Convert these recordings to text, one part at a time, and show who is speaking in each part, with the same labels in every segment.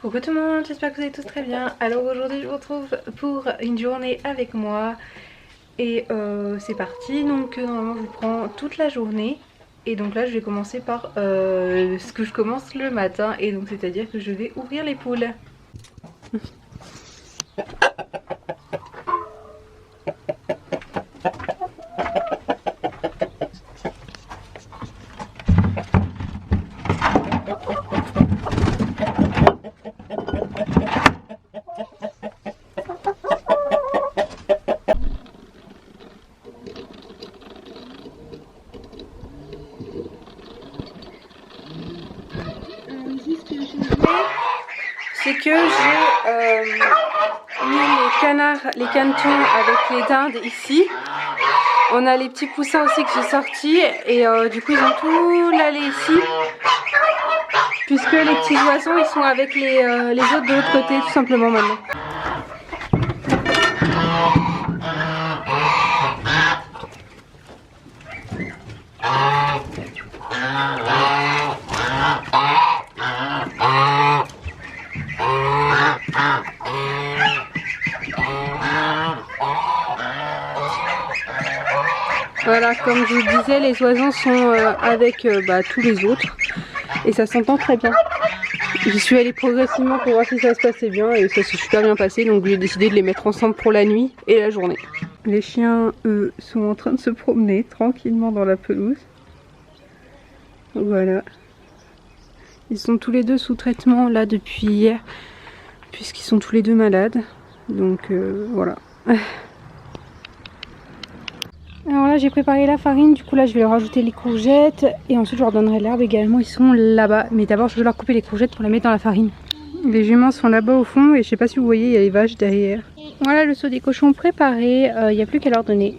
Speaker 1: Coucou tout le monde, j'espère que vous allez tous très bien. Alors aujourd'hui je vous retrouve pour une journée avec moi et c'est parti. Donc normalement je vous prends toute la journée et donc là je vais commencer par ce que je commence le matin et donc c'est à dire que je vais ouvrir les poules. C'est que j'ai mis les canetons avec les dindes ici. On a les petits poussins aussi que j'ai sortis et du coup ils ont tout l'allée ici. Puisque les petits oiseaux ils sont avec les autres de l'autre côté tout simplement maintenant. Voilà, comme je vous disais, les oiseaux sont avec tous les autres et ça s'entend très bien. J'y suis allée progressivement pour voir si ça se passait bien et ça s'est super bien passé, donc j'ai décidé de les mettre ensemble pour la nuit et la journée. Les chiens, eux, sont en train de se promener tranquillement dans la pelouse. Voilà. Ils sont tous les deux sous traitement là depuis hier, puisqu'ils sont tous les deux malades. Donc voilà. Alors là j'ai préparé la farine, du coup là je vais leur rajouter les courgettes et ensuite je leur donnerai l'herbe également, ils sont là-bas. Mais d'abord je vais leur couper les courgettes pour les mettre dans la farine. Les juments sont là-bas au fond et je sais pas si vous voyez, il y a les vaches derrière. Voilà le seau des cochons préparé, il n'y a plus qu'à leur donner.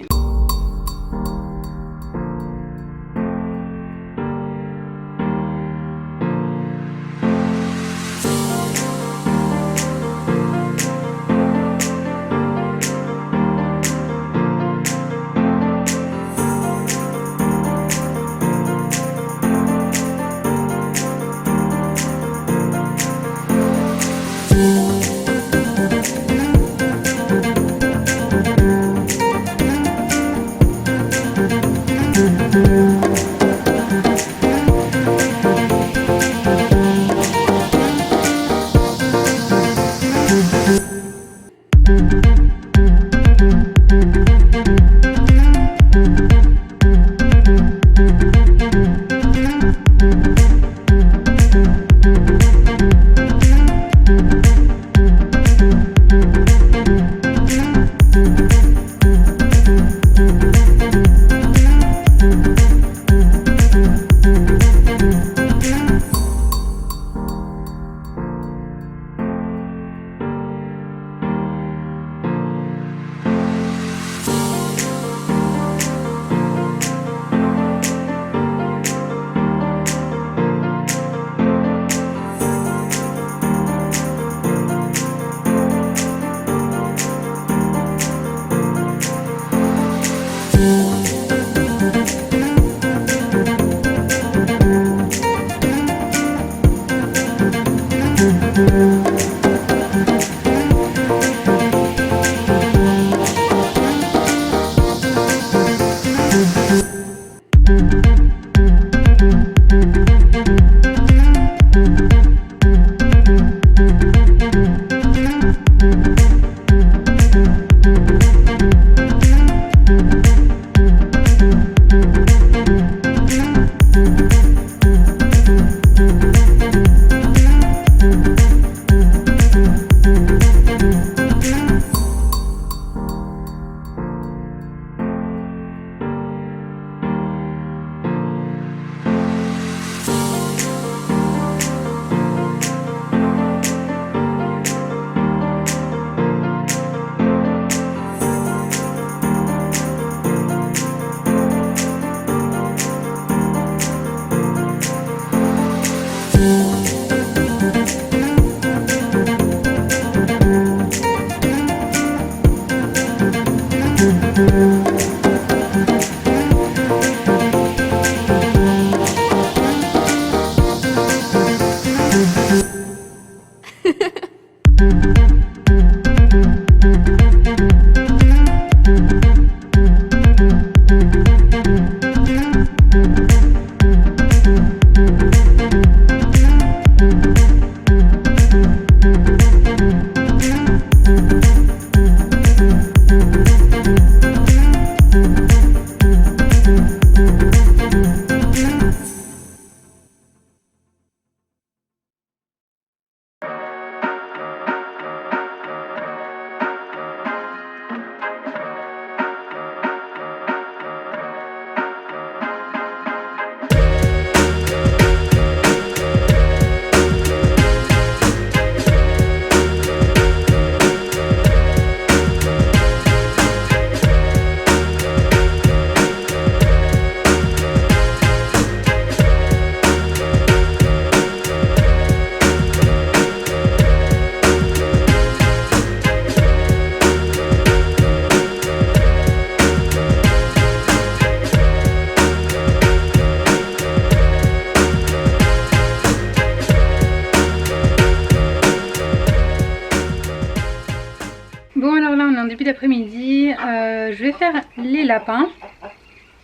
Speaker 1: d'après-midi. Je vais faire les lapins.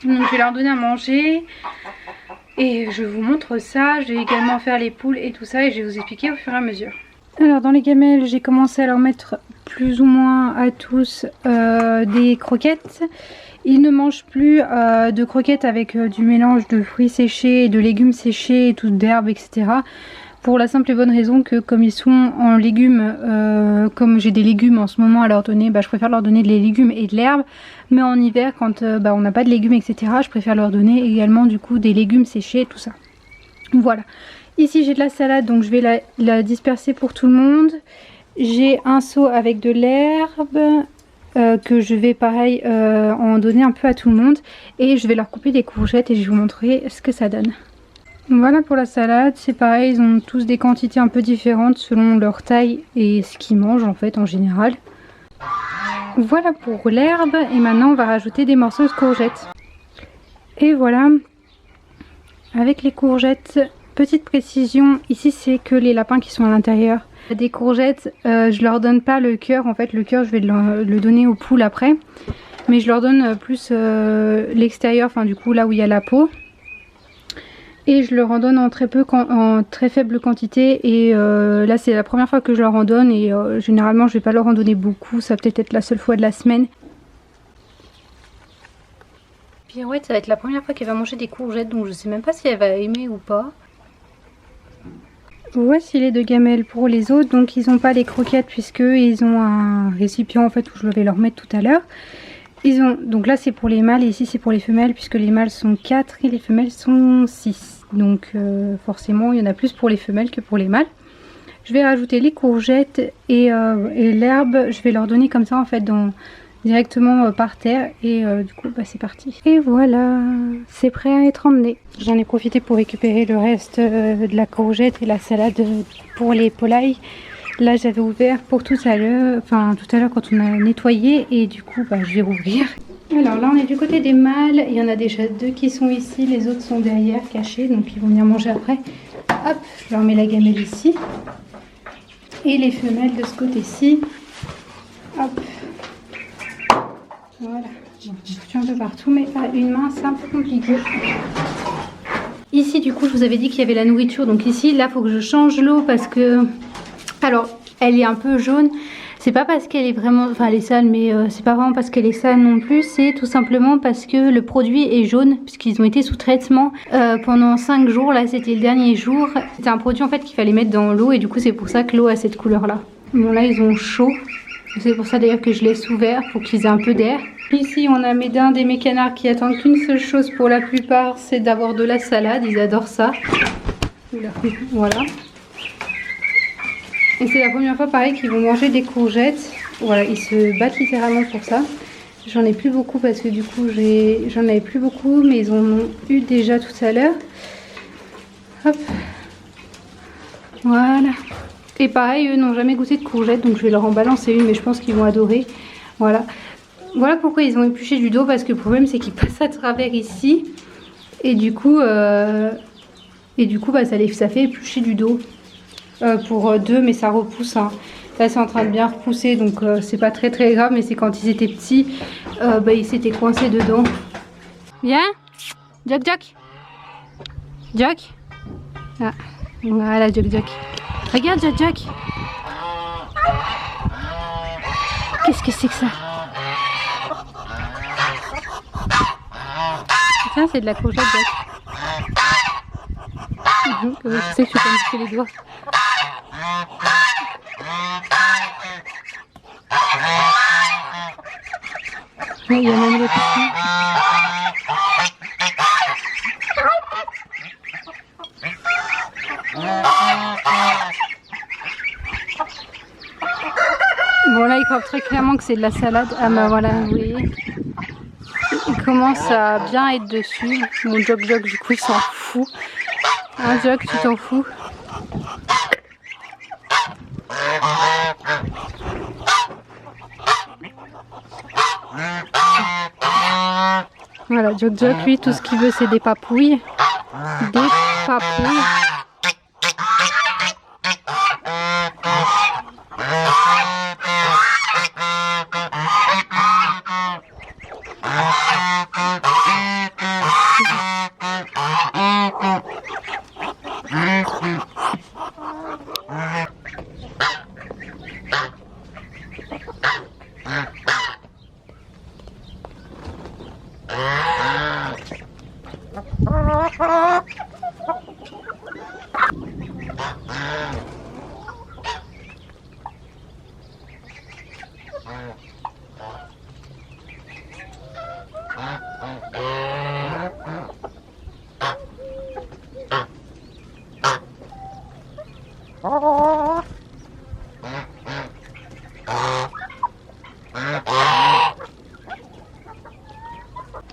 Speaker 1: Donc je vais leur donner à manger. Et je vous montre ça. Je vais également faire les poules et tout ça. Et je vais vous expliquer au fur et à mesure. Alors dans les gamelles, j'ai commencé à leur mettre plus ou moins à tous des croquettes. Ils ne mangent plus de croquettes avec du mélange de fruits séchés, de légumes séchés et tout d'herbes, etc. Pour la simple et bonne raison que comme ils sont en légumes, comme j'ai des légumes en ce moment à leur donner, je préfère leur donner des légumes et de l'herbe. Mais en hiver, quand on n'a pas de légumes, etc., je préfère leur donner également du coup des légumes séchés et tout ça. Voilà. Ici j'ai de la salade, donc je vais la disperser pour tout le monde. J'ai un seau avec de l'herbe. Que je vais pareil en donner un peu à tout le monde. Et je vais leur couper des courgettes et je vais vous montrer ce que ça donne. Voilà pour la salade, c'est pareil, ils ont tous des quantités un peu différentes selon leur taille et ce qu'ils mangent en fait en général. Voilà pour l'herbe et maintenant on va rajouter des morceaux de courgettes. Et voilà, avec les courgettes, petite précision, ici c'est que les lapins qui sont à l'intérieur. Des courgettes, je leur donne pas le cœur, en fait le cœur je vais le donner aux poules après. Mais je leur donne plus l'extérieur, enfin du coup là où il y a la peau. Et je leur en donne en très faible quantité. Et là c'est la première fois que je leur en donne. Et généralement je vais pas leur en donner beaucoup, ça va peut-être être la seule fois de la semaine. Pirouette, ça va être la première fois qu'elle va manger des courgettes, donc je sais même pas si elle va aimer ou pas. Voici les deux gamelles pour les autres, donc ils n'ont pas les croquettes puisque ils ont un récipient en fait où je vais leur mettre tout à l'heure. Donc là c'est pour les mâles et ici c'est pour les femelles puisque les mâles sont 4 et les femelles sont 6. Donc forcément il y en a plus pour les femelles que pour les mâles. Je vais rajouter les courgettes et l'herbe, je vais leur donner comme ça en fait directement par terre et du coup c'est parti. Et voilà, c'est prêt à être emmené. J'en ai profité pour récupérer le reste de la courgette et la salade pour les poulailles. Là j'avais ouvert pour tout à l'heure, quand on a nettoyé et du coup je vais rouvrir. Alors là on est du côté des mâles, il y en a déjà 2 qui sont ici, les autres sont derrière cachés donc ils vont venir manger après. Hop, je leur mets la gamelle ici. Et les femelles de ce côté-ci. Hop. Voilà, bon, je foutu un peu partout, mais à une main c'est un peu compliqué. Ici du coup je vous avais dit qu'il y avait la nourriture, donc ici là il faut que je change l'eau parce que, alors elle est un peu jaune, c'est pas parce qu'elle est vraiment, elle est sale, mais c'est pas vraiment parce qu'elle est sale non plus, c'est tout simplement parce que le produit est jaune, puisqu'ils ont été sous traitement pendant 5 jours, là c'était le dernier jour. C'était un produit en fait qu'il fallait mettre dans l'eau et du coup c'est pour ça que l'eau a cette couleur là. Bon là ils ont chaud. C'est pour ça d'ailleurs que je laisse ouvert pour qu'ils aient un peu d'air. Ici on a mes dindes et mes canards qui attendent qu'une seule chose pour la plupart, c'est d'avoir de la salade, ils adorent ça. Voilà. Et c'est la première fois pareil qu'ils vont manger des courgettes. Voilà, ils se battent littéralement pour ça. J'en ai plus beaucoup parce que du coup j'en avais plus beaucoup, mais ils en ont eu déjà tout à l'heure. Hop. Voilà. Et pareil, eux n'ont jamais goûté de courgettes, donc je vais leur en balancer une, mais je pense qu'ils vont adorer. Voilà. Voilà pourquoi ils ont épluché du dos, parce que le problème c'est qu'ils passent à travers ici. Et du coup, ça fait éplucher du dos. Pour 2, mais ça repousse. Hein. Là c'est en train de bien repousser, donc c'est pas très grave, mais c'est quand ils étaient petits, ils s'étaient coincés dedans. Viens, Jock Jock. Jock. Ah, voilà Jock Jock. Regarde Jock Jock. Qu'est-ce que c'est que ça? Tiens, c'est de la courgette Jock. Je sais que tu peux me piquer les doigts. Il y a même le petit. Bon là il croit très clairement que c'est de la salade. Ah bah voilà, vous voyez. Il commence à bien être dessus. Mon Jock Jock du coup il s'en fout. Hein Jock, tu t'en fous? Voilà, Jock Jock lui tout ce qu'il veut c'est des papouilles. Des papouilles.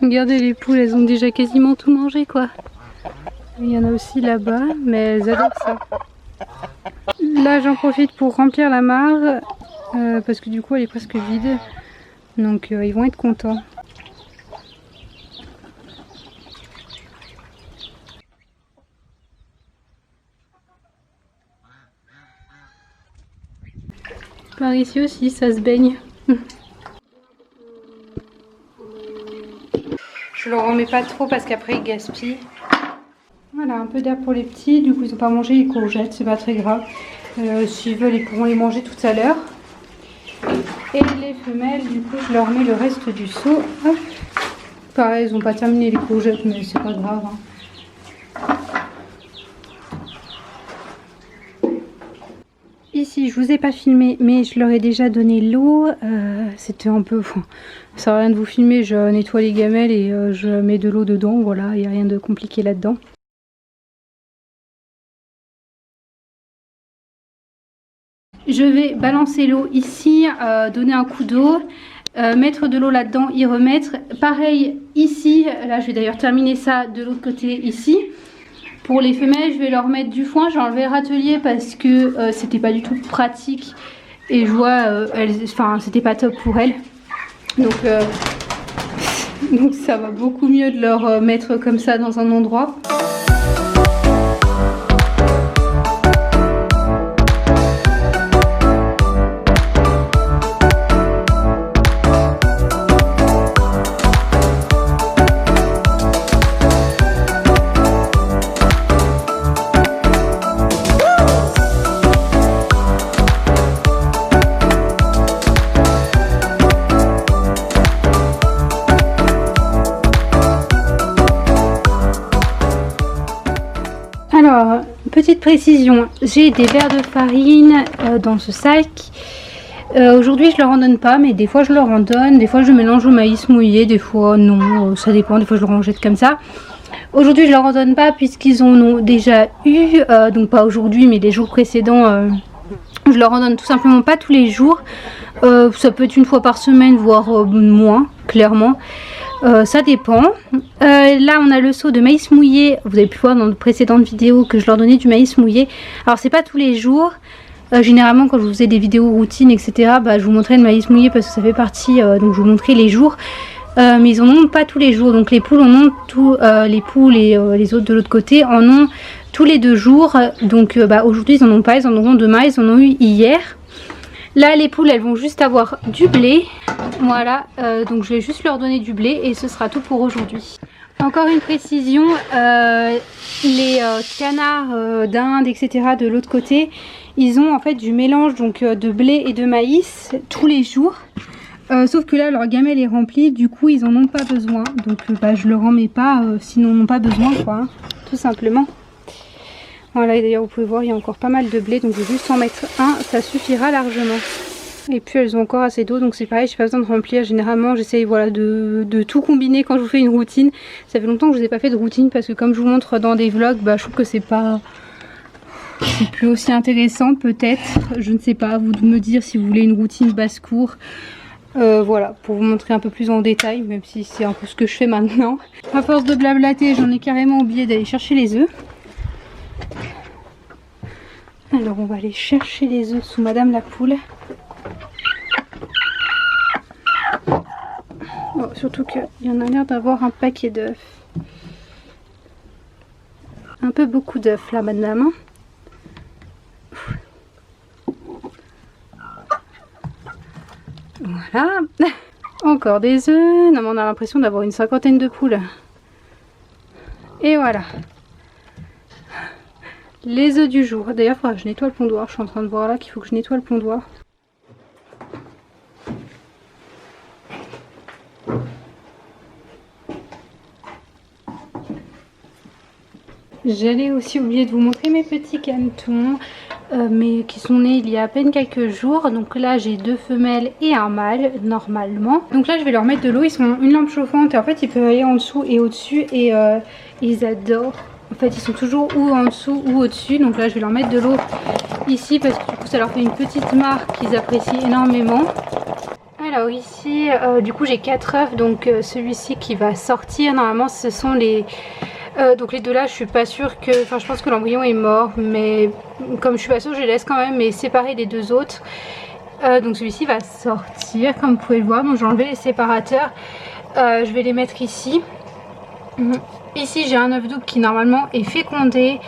Speaker 1: Regardez les poules, elles ont déjà quasiment tout mangé quoi. Il y en a aussi là-bas, mais elles adorent ça. Là j'en profite pour remplir la mare, parce que du coup elle est presque vide. Donc ils vont être contents. Par ici aussi ça se baigne. Je leur en mets pas trop parce qu'après ils gaspillent. Voilà, un peu d'air pour les petits. Du coup ils n'ont pas mangé les courgettes, c'est pas très grave. S'ils veulent ils pourront les manger tout à l'heure. Et les femelles, du coup je leur mets le reste du seau. Hop. Pareil, ils n'ont pas terminé les courgettes mais c'est pas grave. Ici je vous ai pas filmé mais je leur ai déjà donné l'eau. C'était un peu... ça sert à rien de vous filmer, je nettoie les gamelles et je mets de l'eau dedans. Voilà, il n'y a rien de compliqué là-dedans. Je vais balancer l'eau ici, donner un coup d'eau, mettre de l'eau là-dedans, y remettre. Pareil ici, là je vais d'ailleurs terminer ça de l'autre côté ici. Pour les femelles, je vais leur mettre du foin. J'ai enlevé le râtelier parce que c'était pas du tout pratique. Et je vois, c'était pas top pour elles. Donc ça va beaucoup mieux de leur mettre comme ça dans un endroit. Alors, petite précision, j'ai des verres de farine dans ce sac. Aujourd'hui je leur en donne pas, mais des fois je leur en donne, des fois je mélange au maïs mouillé, des fois non, ça dépend, des fois je leur en jette comme ça. Aujourd'hui je leur en donne pas puisqu'ils en ont déjà eu, donc pas aujourd'hui mais les jours précédents, je leur en donne tout simplement pas tous les jours. Ça peut être une fois par semaine, voire moins, clairement. Ça dépend. Là on a le seau de maïs mouillé. Vous avez pu voir dans de précédentes vidéos que je leur donnais du maïs mouillé. Alors c'est pas tous les jours. Généralement quand je vous faisais des vidéos routines etc, je vous montrais le maïs mouillé parce que ça fait partie, donc je vous montrais les jours. Mais ils en ont pas tous les jours. Donc les poules en ont tous, les poules et les autres de l'autre côté en ont tous les 2 jours. Donc aujourd'hui ils en ont pas, ils en auront demain, ils en ont eu hier. Là les poules elles vont juste avoir du blé. Voilà, donc je vais juste leur donner du blé et ce sera tout pour aujourd'hui. Encore une précision, les canards d'Inde etc de l'autre côté, ils ont en fait du mélange donc de blé et de maïs tous les jours. Sauf que là leur gamelle est remplie, du coup ils en ont pas besoin. Donc je leur en mets pas, sinon ils n'ont pas besoin quoi, hein, tout simplement. Voilà, et d'ailleurs vous pouvez voir il y a encore pas mal de blé, donc je vais juste en mettre un, ça suffira largement. Et puis elles ont encore assez d'eau, donc c'est pareil, j'ai pas besoin de remplir. Généralement j'essaye voilà, de tout combiner quand je vous fais une routine. Ça fait longtemps que je vous ai pas fait de routine parce que comme je vous montre dans des vlogs, je trouve que c'est pas... c'est plus aussi intéressant peut-être. Je ne sais pas, à vous de me dire si vous voulez une routine basse-cour. Voilà, pour vous montrer un peu plus en détail, même si c'est un peu ce que je fais maintenant. À force de blablater, j'en ai carrément oublié d'aller chercher les œufs. Alors on va aller chercher les œufs sous Madame la Poule. Bon, surtout qu'il y en a l'air d'avoir un paquet d'œufs. Un peu beaucoup d'œufs là madame. Voilà. Encore des œufs. Non mais on a l'impression d'avoir une 50aine de poules. Et voilà. Les œufs du jour. D'ailleurs, il faudra que je nettoie le pondoir. Je suis en train de voir là qu'il faut que je nettoie le pondoir. J'allais aussi oublier de vous montrer mes petits canetons, mais qui sont nés il y a à peine quelques jours. Donc là j'ai 2 femelles et un mâle normalement. Donc là je vais leur mettre de l'eau, ils sont une lampe chauffante et en fait ils peuvent aller en dessous et au-dessus et ils adorent. En fait ils sont toujours ou en dessous ou au-dessus. Donc là je vais leur mettre de l'eau ici parce que du coup ça leur fait une petite mare qu'ils apprécient énormément. alors ici, du coup j'ai 4 œufs, donc celui-ci qui va sortir, normalement ce sont les... donc les deux là, je suis pas sûre que... Enfin je pense que l'embryon est mort, mais comme je suis pas sûre, je les laisse quand même, mais séparer des deux autres. Donc celui-ci va sortir, comme vous pouvez le voir, donc je vais enlever les séparateurs. Je vais les mettre ici. Ici j'ai un œuf double qui normalement est fécondé.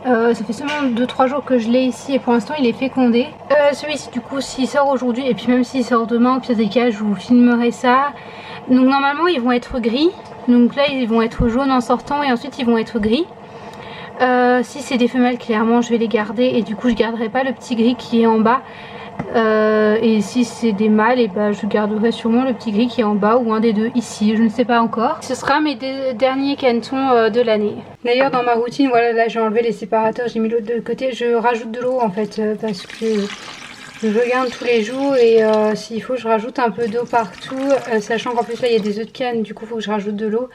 Speaker 1: Ça fait seulement 2-3 jours que je l'ai ici et pour l'instant il est fécondé. Celui-ci du coup s'il sort aujourd'hui et puis même s'il sort demain, au pire des cas je vous filmerai ça. Donc normalement ils vont être gris. Donc là ils vont être jaunes en sortant et ensuite ils vont être gris. Si c'est des femelles clairement je vais les garder et du coup je garderai pas le petit gris qui est en bas. Et si c'est des mâles, et ben je garderai sûrement le petit gris qui est en bas ou un des deux ici, je ne sais pas encore. Ce sera mes derniers canetons de l'année. D'ailleurs dans ma routine, voilà, là j'ai enlevé les séparateurs, j'ai mis l'autre de côté. Je rajoute de l'eau en fait parce que je regarde tous les jours et s'il faut je rajoute un peu d'eau partout, sachant qu'en plus là il y a des œufs de canne, du coup il faut que je rajoute de l'eau.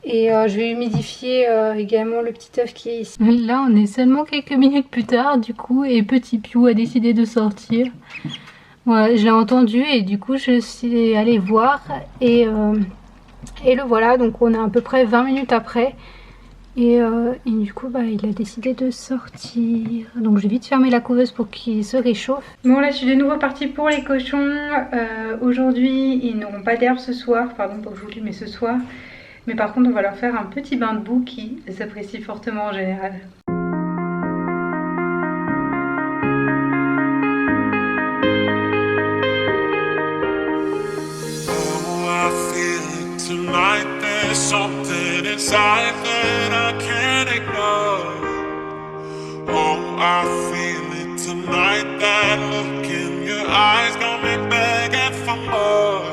Speaker 1: Et je vais humidifier également le petit œuf qui est ici. Là on est seulement quelques minutes plus tard du coup et Petit Piou a décidé de sortir. Ouais, je l'ai entendu et du coup je suis allée voir et le voilà, donc on est à peu près 20 minutes après. Et du coup bah, il a décidé de sortir. Donc je vais vite fermer la couveuse pour qu'il se réchauffe. Bon là je suis de nouveau partie pour les cochons. Aujourd'hui ils n'auront pas d'herbe ce soir, pardon pour aujourd'hui mais ce soir. Mais par contre on va leur faire un petit bain de boue qui s'apprécie fortement en général.
Speaker 2: There's something inside that I can't ignore. Oh, I feel it tonight. That look in your eyes got me begging for more.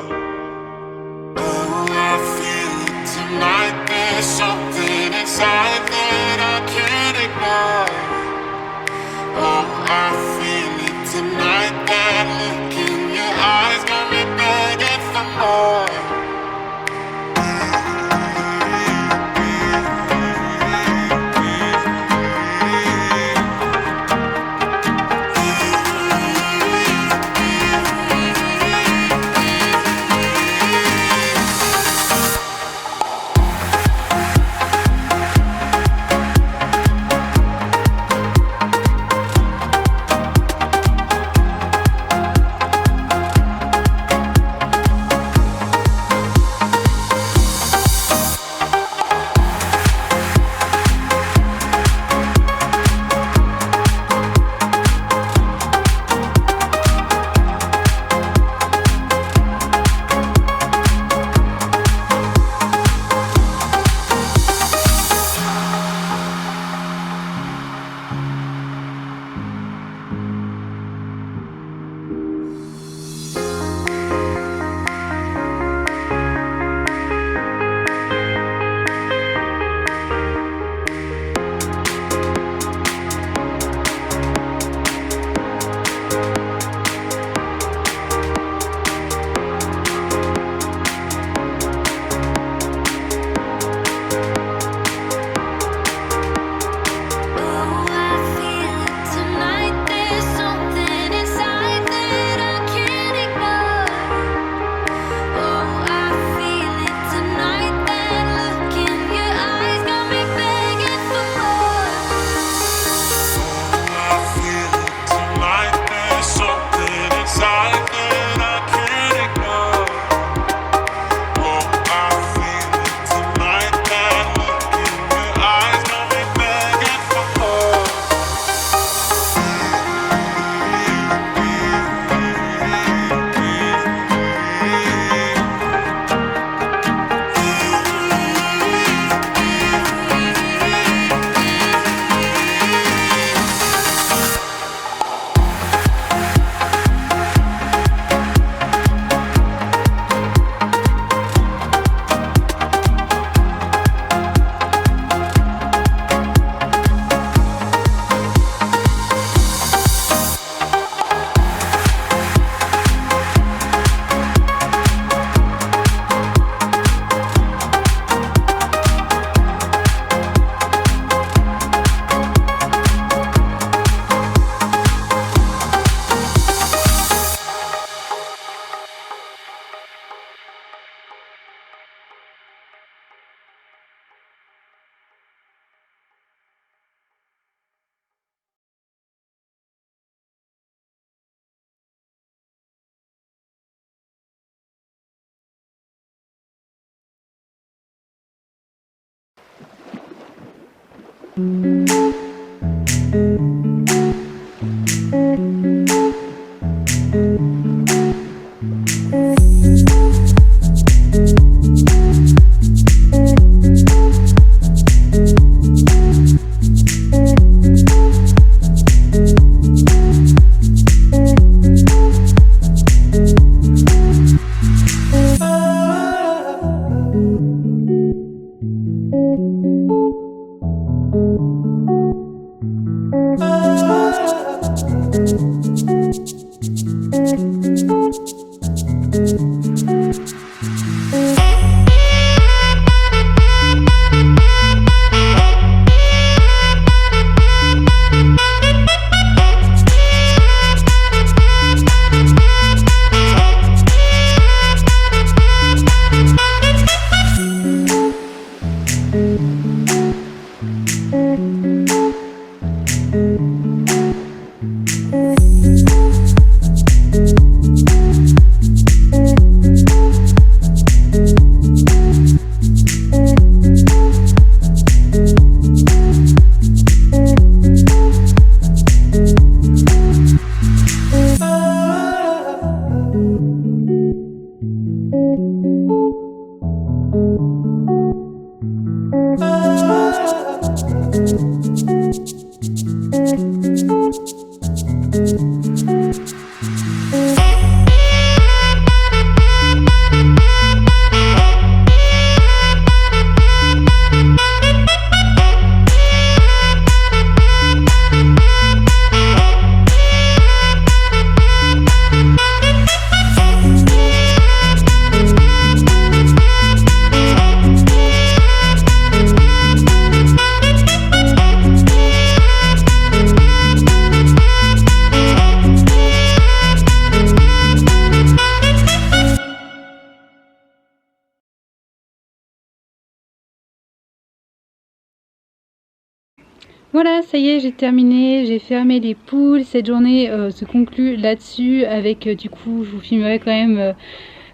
Speaker 3: Voilà, ça y est, j'ai terminé, j'ai fermé les poules. Cette journée se conclut là-dessus avec du coup, je vous filmerai quand même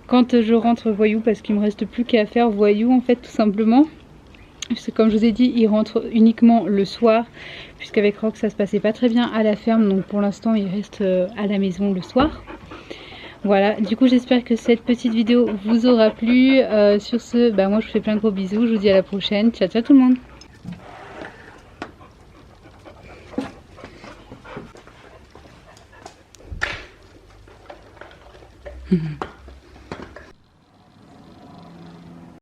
Speaker 3: quand je rentre Voyou parce qu'il me reste plus qu'à faire Voyou en fait tout simplement. Parce que comme je vous ai dit, il rentre uniquement le soir puisqu'avec Rox ça se passait pas très bien à la ferme, donc pour l'instant il reste à la maison le soir. Voilà, du coup j'espère que cette petite vidéo vous aura plu. Sur ce, bah moi je vous fais plein de gros bisous, je vous dis à la prochaine, ciao ciao tout le monde. Mm-hmm.